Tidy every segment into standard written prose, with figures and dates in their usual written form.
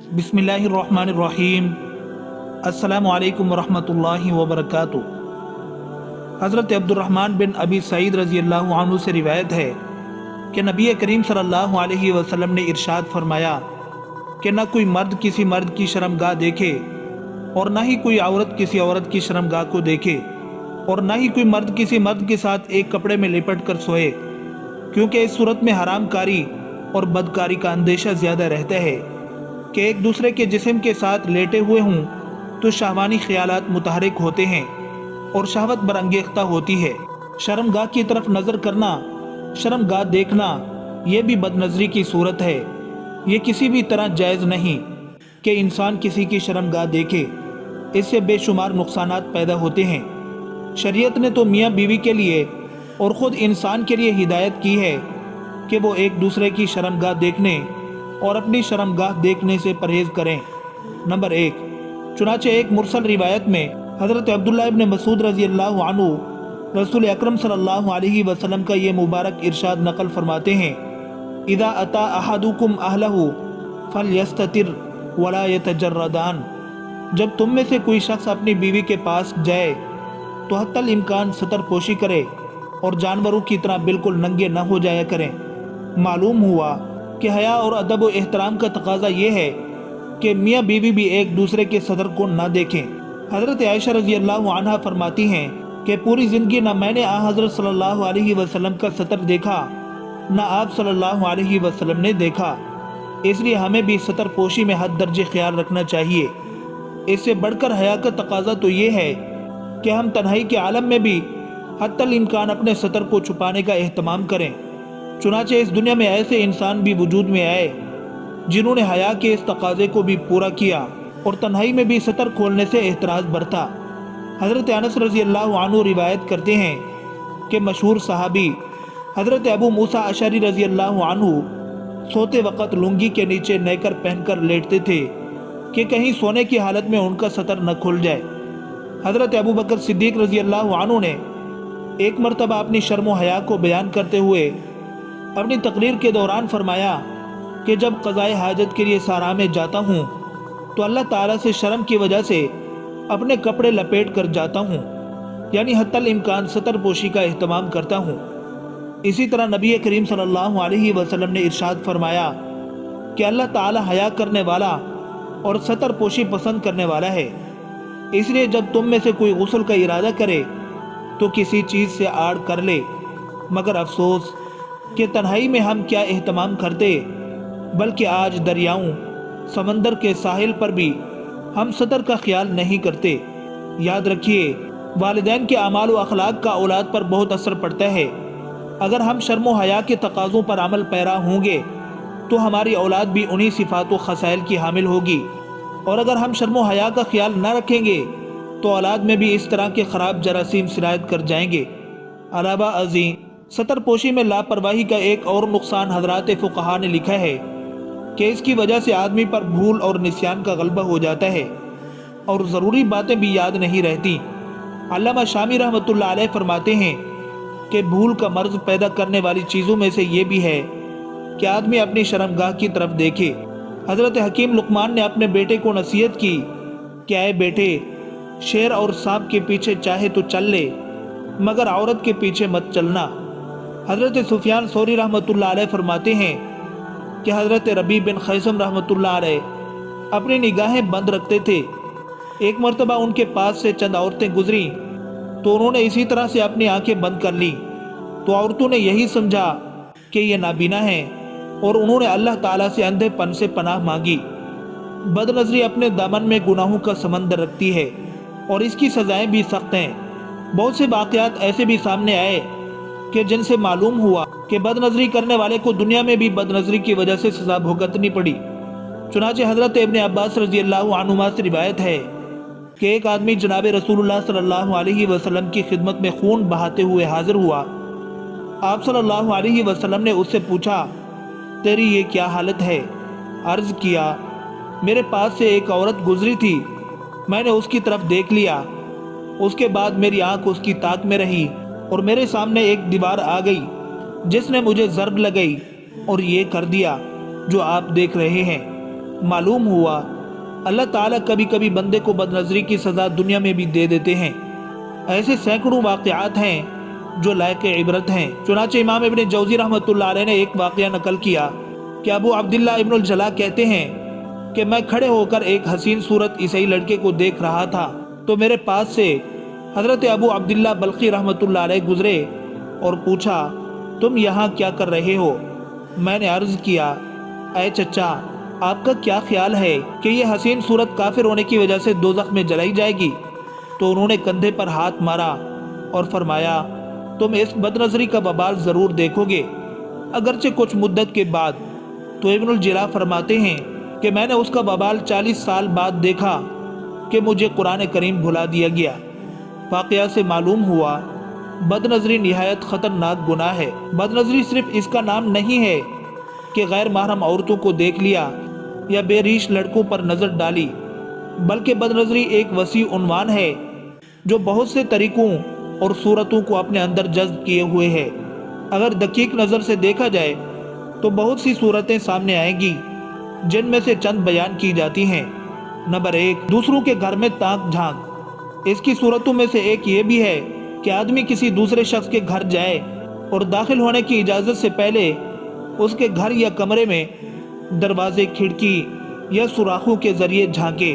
बिस्मिल्लाहिर्रहमानिर्रहीम। अस्सलामु अलैकुम वरहमतुल्लाहि वबरकातुह। हज़रत अब्दुर्रहमान बिन अबी सईद रज़ी अल्लाहु अन्हु से रिवायत है कि नबी करीम सल्लल्लाहु अलैहि वसल्लम ने इरशाद फरमाया कि न कोई मर्द किसी मर्द की शर्मगाह देखे और न ही कोई औरत किसी औरत की शर्मगाह को देखे और न ही कोई मर्द किसी मर्द के साथ एक कपड़े में लिपट कर सोए, क्योंकि इस सूरत में हरामकारी और बदकारी का अंदेशा ज़्यादा रहता है कि एक दूसरे के जिस्म के साथ लेटे हुए हों तो शहवानी ख्यालात मुतहरिक होते हैं और शहवत बरंगेख्ता होती है। शर्मगाह की तरफ नज़र करना, शर्मगाह देखना, ये भी बदनज़री की सूरत है। ये किसी भी तरह जायज़ नहीं कि इंसान किसी की शर्मगाह देखे, इससे बेशुमार नुकसानात पैदा होते हैं। शरीयत ने तो मियाँ बीवी के लिए और ख़ुद इंसान के लिए हिदायत की है कि वो एक दूसरे की शर्मगाह देखने और अपनी शर्मगाह देखने से परहेज़ करें। नंबर 1, चुनाचे एक मुरसल रिवायत में हज़रत अब्दुल्लाह इब्न मसूद रज़ी अल्लाहु अन्हु रसूल अकरम सल्लल्लाहु अलैहि वसल्लम का ये मुबारक इरशाद नकल फरमाते हैं, इदा अता अहदुकुम अहलहु फलयस्ततिर वला यतजर्रदान। जब तुम में से कोई शख्स अपनी बीवी के पास जाए तो हत्तल इम्कान सतर पोशी करे और जानवरों की तरह बिल्कुल नंगे न हो जाया करें। मालूम हुआ कि हया और अदब व एहतराम का तकाजा ये है कि मियाँ बीवी भी एक दूसरे के सदर को न देखें। हज़रत आयशा रज़ी अल्लाहु अन्हा फरमाती हैं कि पूरी ज़िंदगी न मैंने हज़रत सल्लल्लाहु अलैहि वसल्लम का सतर देखा न आप सल्लल्लाहु अलैहि वसल्लम ने देखा, इसलिए हमें भी सतर पोशी में हद दर्जे ख्याल रखना चाहिए। इससे बढ़कर हया का तकाजा तो ये है कि हम तन्हाई के आलम में भी हत्तल इम्कान अपने सतर को छुपाने का एहतमाम करें। चुनाचे इस दुनिया में ऐसे इंसान भी वजूद में आए जिन्होंने हया के इस तकाजे को भी पूरा किया और तन्हाई में भी सतर खोलने से एहतराज बरता। हज़रत अनस रज़ी अल्लाहु अन्हु रिवायत करते हैं कि मशहूर सहाबी हज़रत अबू मूसा अशरी रज़ी अल्लाहु अन्हु सोते वक़्त लुंगी के नीचे नेकर पहनकर लेटते थे कि कहीं सोने की हालत में उनका सतर न खुल जाए। हज़रत अबू बकर सिद्दीक़ रज़ी अल्लाहु अन्हु ने एक मरतबा अपनी शर्म व हया को बयान करते हुए अपनी तकरीर के दौरान फरमाया कि जब क़ज़ाए हाजत के लिए सारा में जाता हूँ तो अल्लाह ताला से शर्म की वजह से अपने कपड़े लपेट कर जाता हूँ, यानी हत्तल इम्कान सतर पोशी का एहतमाम करता हूँ। इसी तरह नबी करीम सल्लल्लाहु अलैहि वसल्लम ने इरशाद फरमाया कि अल्लाह ताला हया करने वाला और सतर पोशी पसंद करने वाला है। इसलिए जब तुम में से कोई गुस्ल का इरादा करे तो किसी चीज़ से आड़ कर ले, मगर अफसोस कि तन्हाई में हम क्या एहतमाम करते, बल्कि आज दरियाओं समंदर के साहिल पर भी हम सतर का ख्याल नहीं करते। याद रखिए, वालिदैन के अमाल व अखलाक का औलाद पर बहुत असर पड़ता है। अगर हम शर्म व हया के तकाज़ों पर अमल पैरा होंगे तो हमारी औलाद भी उन्हीं सिफ़ात व खसाइल की हामिल होगी, और अगर हम शर्म व हया का ख्याल न रखेंगे तो औलाद में भी इस तरह के ख़राब जरासीम सिरायत कर जाएंगे। अलावा अज़ीं, सतर पोशी में लापरवाही का एक और नुकसान हज़रात फ़ुक़हा ने लिखा है कि इसकी वजह से आदमी पर भूल और निस्यान का गलबा हो जाता है और ज़रूरी बातें भी याद नहीं रहती। अल्लामा शामी रहमतुल्लाह अलैह फरमाते हैं कि भूल का मर्ज़ पैदा करने वाली चीज़ों में से ये भी है कि आदमी अपनी शर्मगाह की तरफ देखे। हज़रत हकीम लुक़मान ने अपने बेटे को नसीहत की कि आए बेटे, शेर और सांप के पीछे चाहे तो चल ले, मगर औरत के पीछे मत चलना। हज़रत सुफियान सौरी रहमतुल्लाह अलैह फरमाते हैं कि हज़रत रबी बिन खैसम रहमतुल्लाह अलैह अपनी निगाहें बंद रखते थे। एक मरतबा उनके पास से चंद औरतें गुजरी तो उन्होंने इसी तरह से अपनी आंखें बंद कर ली, तो औरतों ने यही समझा कि ये नाबीना हैं और उन्होंने अल्लाह ताला से अंधेपन से पनाह मांगी। बदनज़री अपने दामन में गुनाहों का समंदर रखती है और इसकी सज़ाएँ भी सख्त हैं। बहुत से वाक़यात ऐसे भी सामने आए कि जिनसे मालूम हुआ कि बदनज़री करने वाले को दुनिया में भी बदनज़री की वजह से सज़ा भुगतनी पड़ी। चुनाचे हज़रत इब्न अब्बास रज़ी अल्लाहु अन्हुमा से रिवायत है कि एक आदमी जनाब रसूलुल्लाह सल्लल्लाहु अलैहि वसल्लम की खिदमत में खून बहाते हुए हाजिर हुआ। आप सल्लल्लाहु अलैहि वसल्लम ने उससे पूछा, तेरी ये क्या हालत है? अर्ज़ किया, मेरे पास से एक औरत गुजरी थी, मैंने उसकी तरफ देख लिया, उसके बाद मेरी आंख उसकी ताक में रही और मेरे सामने एक दीवार आ गई जिसने मुझे ज़र्ब लगाई और ये कर दिया जो आप देख रहे हैं। मालूम हुआ अल्लाह ताला कभी कभी बंदे को बदनजरी की सज़ा दुनिया में भी दे देते हैं। ऐसे सैकड़ों वाक़यात हैं जो लायक इबरत हैं। चुनाचे इमाम इब्न जौज़ी रहमतुल्लाह अलैह ने एक वाक़या नकल किया कि अबू अब्दुल्लाह इब्नुल जला कहते हैं कि मैं खड़े होकर एक हसीन सूरत ईसाई लड़के को देख रहा था तो मेरे पास से हज़रत अबू अब्दुल्लाह बल्खी रहमतुल्लाह अलैह गुजरे और पूछा, तुम यहाँ क्या कर रहे हो? मैंने अर्ज़ किया, ऐ चचा, आपका क्या ख्याल है कि ये हसीन सूरत काफिर होने की वजह से दोज़ख में जलाई जाएगी? तो उन्होंने कंधे पर हाथ मारा और फरमाया, तुम इस बदनजरी का बबाल ज़रूर देखोगे, अगरचे कुछ मुद्दत के बाद। तो इब्नुल जला फरमाते हैं कि मैंने उसका बबाल 40 साल बाद देखा कि मुझे कुरान करीम भुला दिया गया। वाक़या से मालूम हुआ बदनजरी निहायत ख़तरनाक गुनाह है। बदनजरी सिर्फ इसका नाम नहीं है कि गैर महरम औरतों को देख लिया या बेरीश लड़कों पर नज़र डाली, बल्कि बदनजरी एक वसी उन्वान है जो बहुत से तरीक़ों और सूरतों को अपने अंदर जज्ब किए हुए है। अगर दकीक नज़र से देखा जाए तो बहुत सी सूरतें सामने आएंगी जिनमें से चंद बयान की जाती हैं। नंबर 1, दूसरों के घर में ताक झांक। इसकी सूरतों में से एक ये भी है कि आदमी किसी दूसरे शख्स के घर जाए और दाखिल होने की इजाज़त से पहले उसके घर या कमरे में दरवाजे, खिड़की या सुराखों के ज़रिए झांके।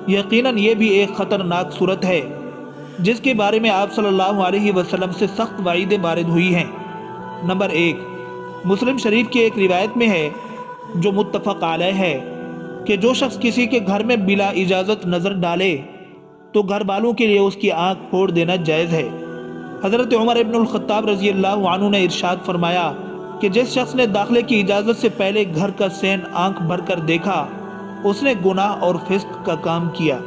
यकीनन ये भी एक ख़तरनाक सूरत है जिसके बारे में आप सल्लल्लाहु अलैहि वसल्लम से सख्त वाइदें वारिद हुई हैं। नंबर 1, मुस्लिम शरीफ की एक रिवायत में है जो मुत्तफ़क़ अलैह है कि जो शख्स किसी के घर में बिला इजाज़त नज़र डाले तो घर वालों के लिए उसकी आंख फोड़ देना जायज़ है। हज़रत उमर इब्नुल ख़त्ताब रज़ी अल्लाहु अन्हु ने इरशाद फरमाया कि जिस शख्स ने दाखिले की इजाज़त से पहले घर का सैन आंख भर कर देखा उसने गुनाह और फिस्क का काम किया।